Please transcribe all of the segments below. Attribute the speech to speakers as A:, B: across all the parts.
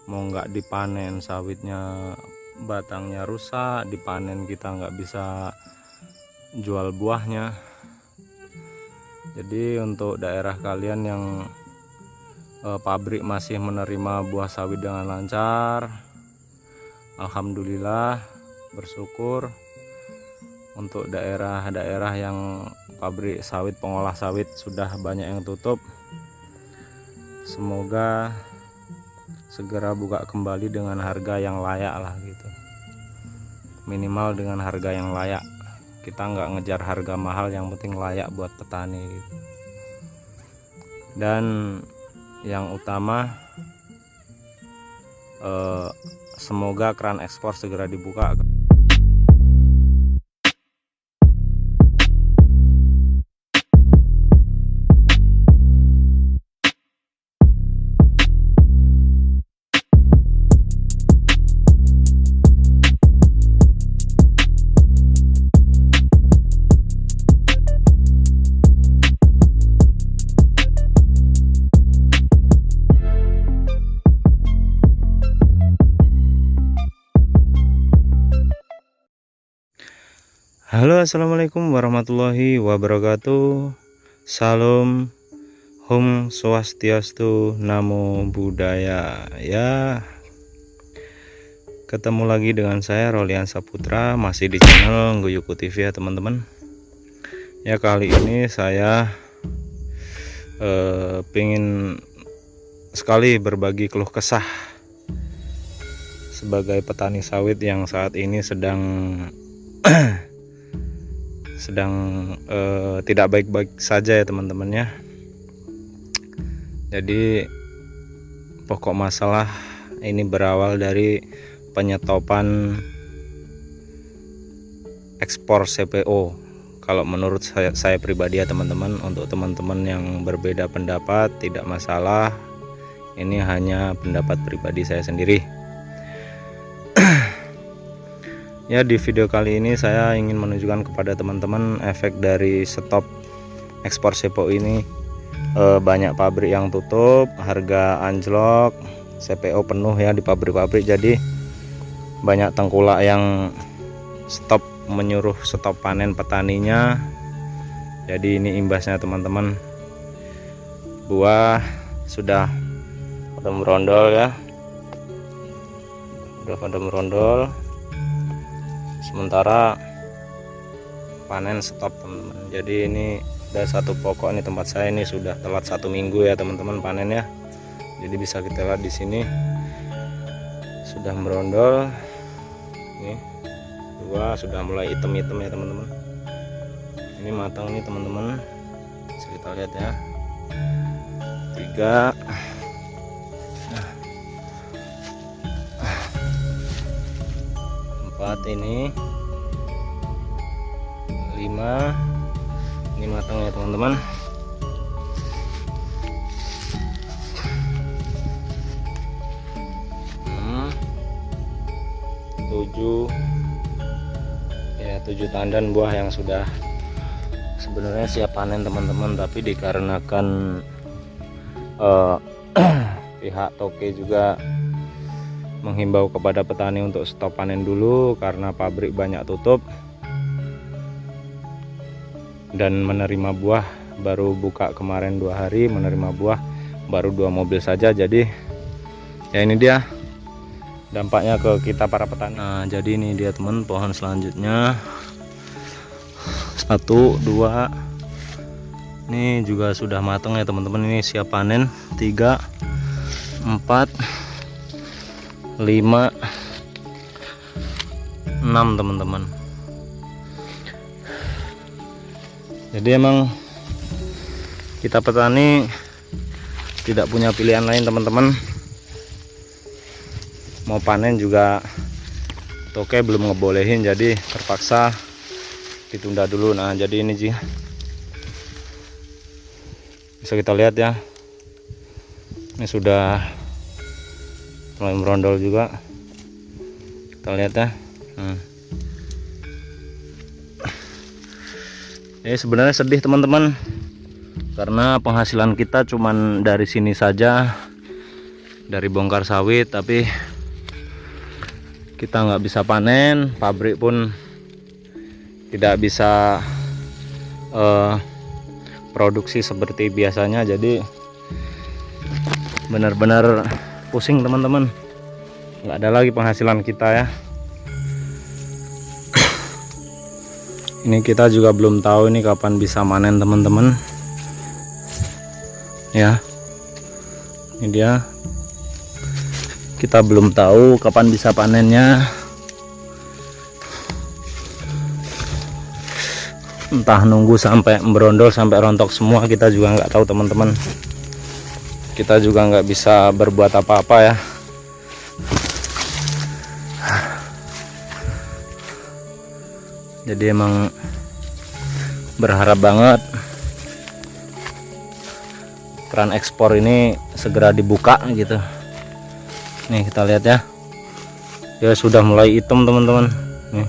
A: mau nggak dipanen sawitnya batangnya rusak, dipanen kita nggak bisa jual buahnya. Jadi untuk daerah kalian yang pabrik masih menerima buah sawit dengan lancar, alhamdulillah, bersyukur. Untuk daerah-daerah yang pabrik sawit, pengolah sawit sudah banyak yang tutup, semoga segera buka kembali dengan harga yang layak lah gitu, minimal dengan harga yang layak. Kita nggak ngejar harga mahal, yang penting layak buat petani gitu. Dan yang utama, semoga keran ekspor segera dibuka. Halo, assalamualaikum warahmatullahi wabarakatuh. Salam, Om Swastiastu, Namo Buddhaya. Ya, ketemu lagi dengan saya Rolian Saputra, masih di channel Guyuku TV ya teman-teman. Ya, kali ini saya pengen sekali berbagi keluh kesah sebagai petani sawit yang saat ini sedang tidak baik-baik saja ya teman-teman ya. Jadi pokok masalah ini berawal dari penyetopan ekspor CPO. Kalau menurut saya pribadi ya teman-teman, untuk teman-teman yang berbeda pendapat tidak masalah, ini hanya pendapat pribadi saya sendiri. Ya, di video kali ini saya ingin menunjukkan kepada teman-teman efek dari stop ekspor CPO ini. Banyak pabrik yang tutup, harga anjlok, CPO penuh ya di pabrik-pabrik. Jadi banyak tengkulak yang stop, menyuruh stop panen petaninya. Jadi ini imbasnya teman-teman. Buah sudah pada merondol ya, sudah pada merondol. Sementara panen stop teman-teman. Jadi ini ada satu pokok nih tempat saya ini sudah telat 1 minggu ya teman-teman panen ya. Jadi bisa kita lihat di sini sudah merondol. Ini dua sudah mulai hitam-hitam ya teman-teman. Ini matang nih teman-teman. Bisa kita lihat ya. 3. Ini 5. Ini matang ya teman-teman. 6, 7 ya, 7 tandan buah yang sudah sebenarnya siap panen teman-teman, tapi dikarenakan pihak toke juga menghimbau kepada petani untuk stop panen dulu karena pabrik banyak tutup dan menerima buah baru buka kemarin 2 hari, menerima buah baru 2 mobil saja. Jadi ya ini dia dampaknya ke kita para petani. Nah, jadi ini dia teman, pohon selanjutnya 1, 2 ini juga sudah matang ya teman-teman, ini siap panen. 3, 4, 5, 6 teman-teman. Jadi emang kita petani tidak punya pilihan lain teman-teman. Mau panen juga toke belum ngebolehin, jadi terpaksa ditunda dulu. Nah, jadi ini sih bisa kita lihat ya, ini sudah mulai merondol juga, kita lihat ya. Sebenarnya sedih teman-teman, karena penghasilan kita cuman dari sini saja dari bongkar sawit, tapi kita nggak bisa panen, pabrik pun tidak bisa produksi seperti biasanya. Jadi benar-benar pusing teman-teman, nggak ada lagi penghasilan kita ya. Ini kita juga belum tahu ini kapan bisa manen teman-teman ya. Ini dia, kita belum tahu kapan bisa panennya. Entah nunggu sampai berondol sampai rontok semua, kita juga nggak tahu teman-teman. Kita juga nggak bisa berbuat apa-apa ya. Jadi emang berharap banget keran ekspor ini segera dibuka gitu. Nih kita lihat ya, ya sudah mulai hitam teman-teman, nih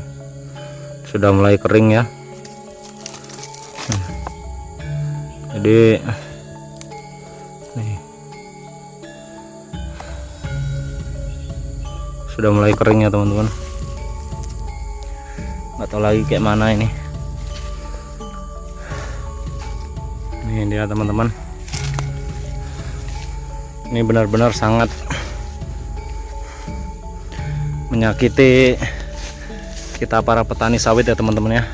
A: sudah mulai kering ya. Jadi nih sudah mulai kering ya teman-teman, nggak tahu lagi kayak mana ini. Ini dia teman-teman, ini benar-benar sangat menyakiti kita para petani sawit ya teman-teman ya.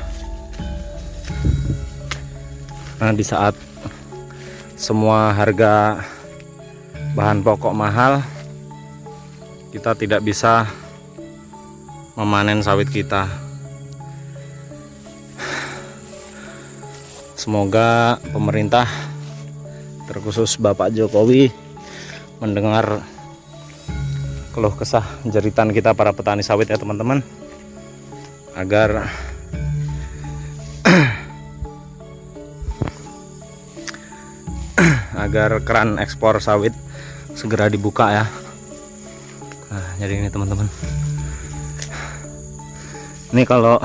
A: Nah, di saat semua harga bahan pokok mahal, kita tidak bisa memanen sawit kita. Semoga pemerintah, terkhusus Bapak Jokowi, mendengar keluh kesah jeritan kita para petani sawit ya teman-teman, agar keran ekspor sawit segera dibuka ya. Nah, jadi ini teman-teman, ini kalau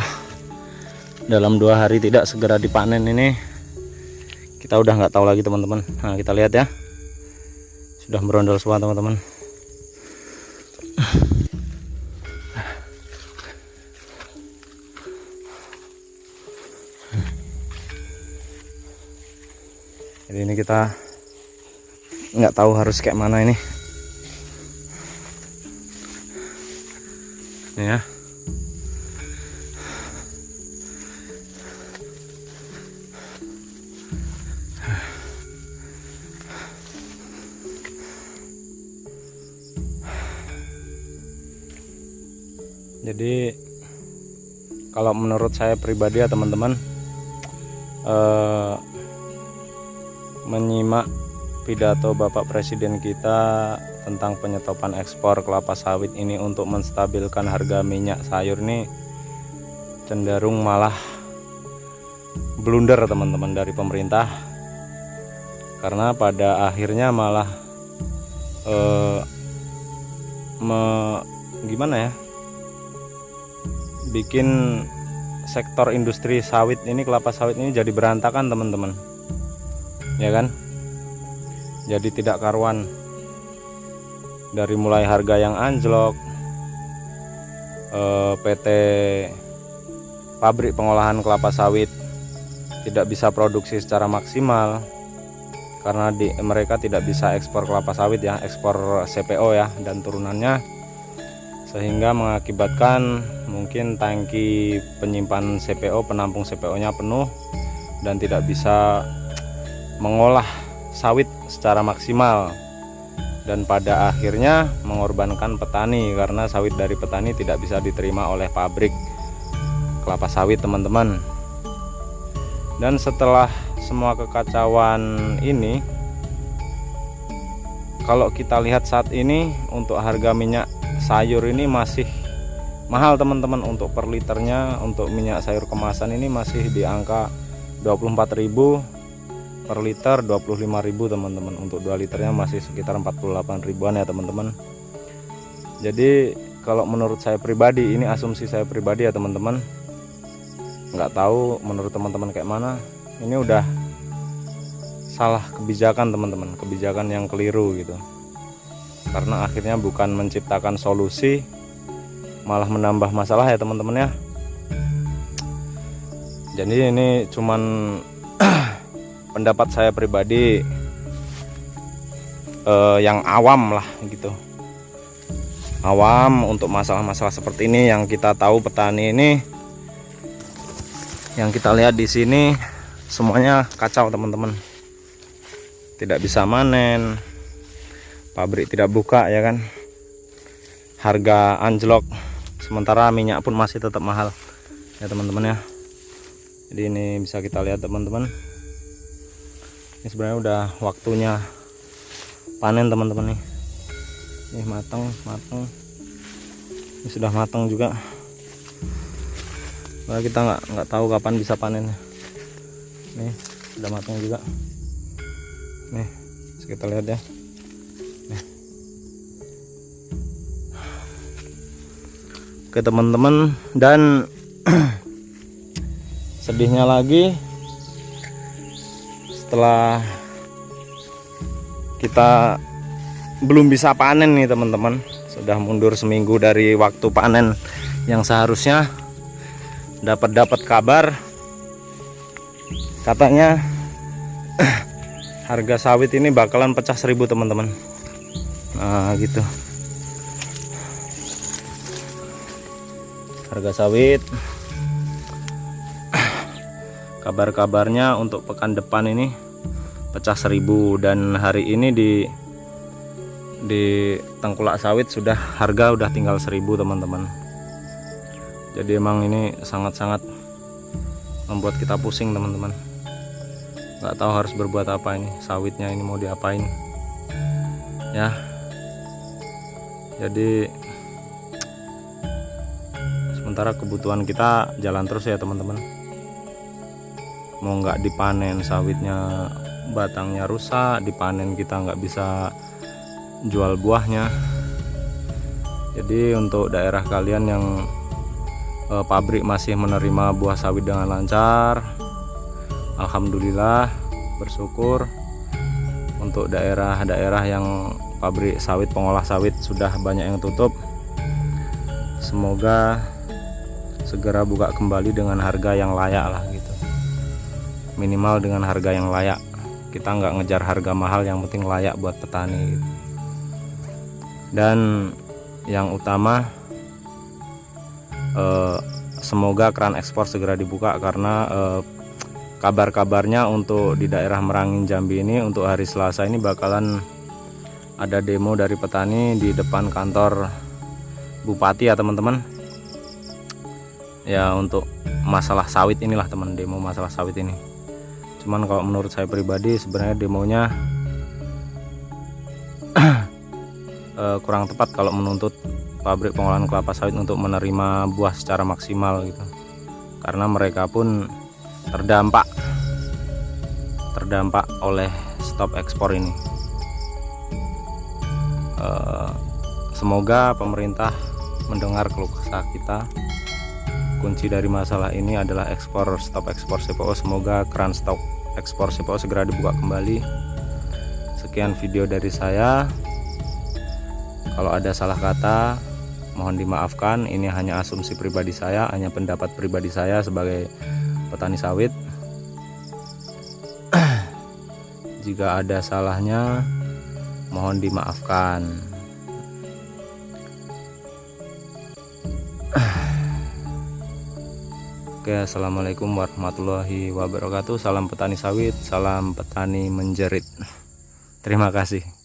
A: dalam 2 hari tidak segera dipanen ini, kita udah nggak tahu lagi teman-teman. Nah, kita lihat ya, sudah merondol semua teman-teman. Jadi ini kita nggak tahu harus kayak mana ini. Ini ya. Jadi kalau menurut saya pribadi ya teman-teman, menyimak pidato Bapak Presiden kita tentang penyetopan ekspor kelapa sawit ini untuk menstabilkan harga minyak sayur ini cenderung malah blunder teman-teman dari pemerintah, karena pada akhirnya malah gimana ya, bikin sektor industri sawit ini, kelapa sawit ini jadi berantakan teman-teman ya kan. Jadi tidak karuan, dari mulai harga yang anjlok, PT pabrik pengolahan kelapa sawit tidak bisa produksi secara maksimal karena mereka tidak bisa ekspor kelapa sawit ya, ekspor CPO ya dan turunannya, sehingga mengakibatkan mungkin tangki penyimpan CPO, penampung CPO nya penuh dan tidak bisa mengolah sawit secara maksimal, dan pada akhirnya mengorbankan petani karena sawit dari petani tidak bisa diterima oleh pabrik kelapa sawit teman-teman. Dan setelah semua kekacauan ini, kalau kita lihat saat ini untuk harga minyak sayur ini masih mahal teman-teman. Untuk per liternya untuk minyak sayur kemasan ini masih di angka 24.000 per liter, 25.000 teman-teman. Untuk 2 liternya masih sekitar 48 ribuan ya teman-teman. Jadi kalau menurut saya pribadi, ini asumsi saya pribadi ya teman-teman, nggak tahu menurut teman-teman kayak mana, ini udah salah kebijakan teman-teman, kebijakan yang keliru gitu. karena akhirnya bukan menciptakan solusi, malah menambah masalah ya teman-teman ya. Jadi ini cuman pendapat saya pribadi yang awam lah gitu, awam untuk masalah-masalah seperti ini. Yang kita tahu petani ini, yang kita lihat di sini semuanya kacau teman-teman, tidak bisa manen, pabrik tidak buka ya kan, harga anjlok, sementara minyak pun masih tetap mahal ya teman-teman ya. Jadi ini bisa kita lihat teman-teman, ini sebenarnya udah waktunya panen teman-teman nih. Ini matang, ini sudah matang juga. Karena kita nggak tahu kapan bisa panennya. Nih sudah matang juga. Nih kita lihat ya. Nih. Oke teman-teman, dan sedihnya lagi, setelah kita belum bisa panen nih teman-teman, sudah mundur seminggu dari waktu panen yang seharusnya, dapat kabar katanya harga sawit ini bakalan pecah 1000 teman-teman. Nah gitu, harga sawit kabar-kabarnya untuk pekan depan ini pecah 1000, dan hari ini di tengkulak sawit sudah harga udah tinggal 1000 teman-teman. Jadi emang ini sangat-sangat membuat kita pusing teman-teman, nggak tahu harus berbuat apa ini, sawitnya ini mau diapain ya. Jadi sementara kebutuhan kita jalan terus ya teman-teman. Mau nggak dipanen sawitnya, batangnya rusak, dipanen kita nggak bisa jual buahnya. Jadi untuk daerah kalian yang pabrik masih menerima buah sawit dengan lancar, alhamdulillah, bersyukur. Untuk daerah-daerah yang pabrik sawit, pengolah sawit sudah banyak yang tutup, semoga segera buka kembali dengan harga yang layak lah gitu, minimal dengan harga yang layak. Kita nggak ngejar harga mahal, yang penting layak buat petani gitu. Dan yang utama, semoga keran ekspor segera dibuka, karena kabar-kabarnya untuk di daerah Merangin Jambi ini untuk hari Selasa ini bakalan ada demo dari petani di depan kantor bupati ya teman-teman. Ya untuk masalah sawit inilah teman, demo masalah sawit ini. Cuman kalau menurut saya pribadi sebenarnya demonya kurang tepat kalau menuntut pabrik pengolahan kelapa sawit untuk menerima buah secara maksimal gitu, karena mereka pun terdampak oleh stop ekspor ini. Semoga pemerintah mendengar keluh kesah kita. Kunci dari masalah ini adalah stop ekspor CPO. Semoga keran stop ekspor CPO segera dibuka kembali. Sekian video dari saya. Kalau ada salah kata mohon dimaafkan. Ini hanya asumsi pribadi saya, hanya pendapat pribadi saya sebagai petani sawit. Jika ada salahnya mohon dimaafkan. Oke, assalamualaikum warahmatullahi wabarakatuh. Salam petani sawit, salam petani menjerit. Terima kasih.